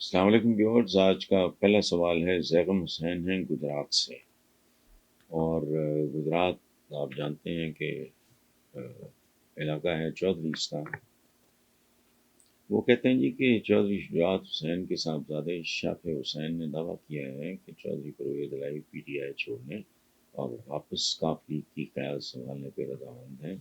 السلام علیکم ویورز، آج کا پہلا سوال ہے زیغم حسین ہیں گجرات سے، اور گجرات آپ جانتے ہیں کہ علاقہ ہے چودھریز کا۔ وہ کہتے ہیں جی کہ چودھری شجاعت حسین کے صاحبزادے شافع حسین نے دعویٰ کیا ہے کہ چودھری پرویز الہی پی ٹی آئی چھوڑنے اور واپس کاف لیگ کی قیادت سنبھالنے پہ رضامند ہیں۔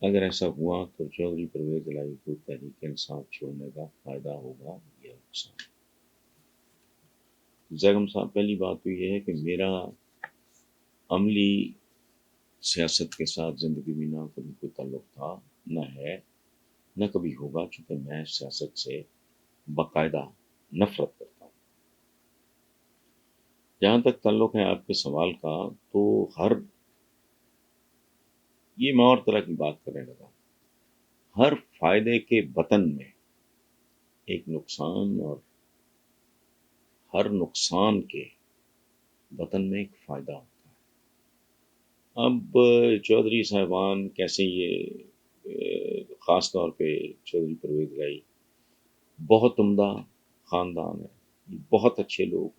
اگر ایسا ہوا تو چودھری پرویز الہی کو تحریک انصاف چھوڑنے کا فائدہ ہوگا یا نقصان؟ زیغم صاحب، پہلی بات تو یہ ہے کہ میرا عملی سیاست کے ساتھ زندگی میں نہ کبھی کوئی تعلق تھا، نہ ہے، نہ کبھی ہوگا، چونکہ میں سیاست سے باقاعدہ نفرت کرتا ہوں۔ جہاں تک تعلق ہے آپ کے سوال کا، تو یہ میں اور طرح کی بات کرنے لگا، ہر فائدے کے بطن میں ایک نقصان، اور ہر نقصان کے بطن میں ایک فائدہ ہوتا ہے۔ اب چودھری صاحبان کیسے، یہ خاص طور پہ چودھری پرویز الہی بہت عمدہ خاندان ہے، بہت اچھے لوگ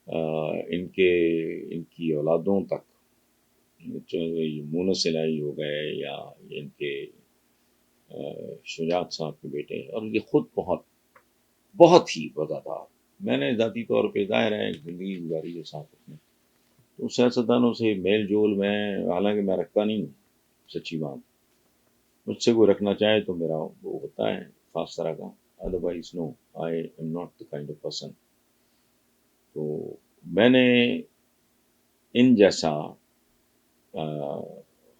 ہیں، ان کی اولادوں تک، مونس الہی ہو گئے یا ان کے شجاعت صاحب کے بیٹے، اور یہ خود بہت ہی وفادار۔ میں نے ذاتی طور پہ ظاہر ہے زندگی گزاری ہے ساتھ اپنے، تو سیاستدانوں سے میل جول میں، حالانکہ میں رکھتا نہیں ہوں، سچی بات، مجھ سے کوئی رکھنا چاہے تو میرا وہ ہوتا ہے خاص طرح کا، otherwise no, I am not the kind of person. تو میں نے ان جیسا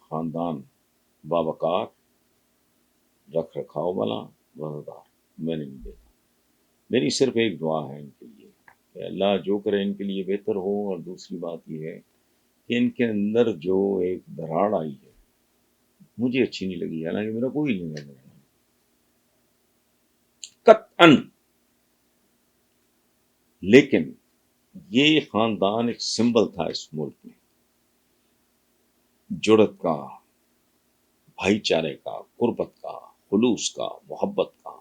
خاندان باوقار، رکھ رکھاؤ والا، وفادار میں نے نہیں دیکھا۔ میری صرف ایک دعا ہے ان کے لیے کہ اللہ جو کرے ان کے لیے بہتر ہو، اور دوسری بات یہ ہے کہ ان کے اندر جو ایک دراڑ آئی ہے مجھے اچھی نہیں لگی، حالانکہ میرا کوئی نہیں ہے قطعاً، لیکن یہ خاندان ایک سمبل تھا اس ملک میں، جڑت کا، بھائی چارے کا، قربت کا، خلوص کا، محبت کا،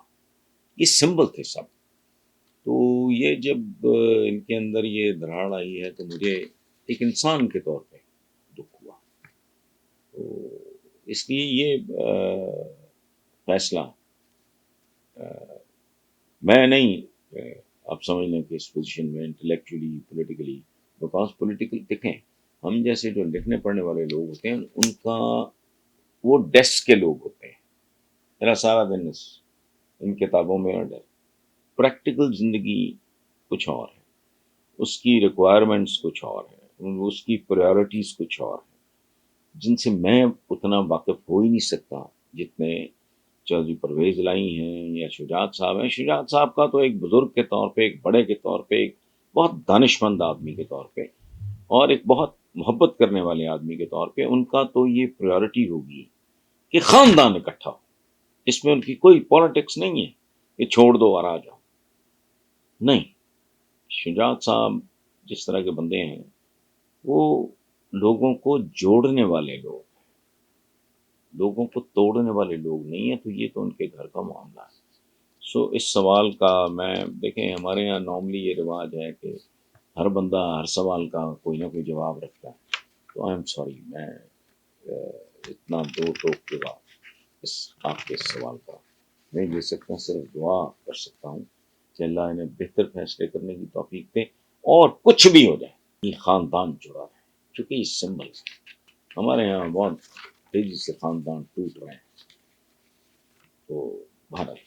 یہ سمبل تھے سب۔ تو یہ جب ان کے اندر یہ دراڑ آئی ہے تو مجھے ایک انسان کے طور پہ دکھ ہوا۔ تو اس لیے یہ فیصلہ میں نہیں، آپ سمجھ لیں کہ اس پوزیشن میں انٹلیکچولی، پولیٹیکلی، بیکاز پولیٹیکل دیکھیں، ہم جیسے جو لکھنے پڑھنے والے لوگ ہوتے ہیں ان کا وہ ڈیسک کے لوگ ہوتے ہیں، میرا سارا دن ان کتابوں میں، اور پریکٹیکل زندگی کچھ اور ہے، اس کی ریکوائرمنٹس کچھ اور ہے، اس کی پریورٹیز کچھ اور ہیں، جن سے میں اتنا واقف ہو ہی نہیں سکتا جتنے چودھری پرویز الہی ہیں یا شجاعت صاحب ہیں۔ شجاعت صاحب کا تو ایک بزرگ کے طور پہ، ایک بڑے کے طور پہ، ایک بہت دانش مند آدمی کے طور پہ، اور ایک بہت محبت کرنے والے آدمی کے طور پہ ان کا تو یہ پریورٹی ہوگی کہ خاندان اکٹھا ہو، اس میں ان کی کوئی پالیٹکس نہیں ہے کہ چھوڑ دو اور آ جاؤ، نہیں۔ شجاعت صاحب جس طرح کے بندے ہیں، وہ لوگوں کو جوڑنے والے لوگ، لوگوں کو توڑنے والے لوگ نہیں ہیں، تو یہ تو ان کے گھر کا معاملہ ہے۔ سو اس سوال کا میں، دیکھیں ہمارے یہاں نارملی یہ رواج ہے کہ ہر بندہ ہر سوال کا کوئی نہ کوئی جواب رکھتا ہے، تو آئی ایم سوری، میں اتنا دو ٹوک کے بعد اس آپ کے سوال کا نہیں دے سکتا، صرف دعا کر سکتا ہوں کہ اللہ انہیں بہتر فیصلے کرنے کی توفیق دے، اور کچھ بھی ہو جائے یہ خاندان جڑا رہے، چونکہ یہ سمبل ہے۔ ہمارے یہاں بہت تیزی سے خاندان ٹوٹ رہے ہیں، تو بھارت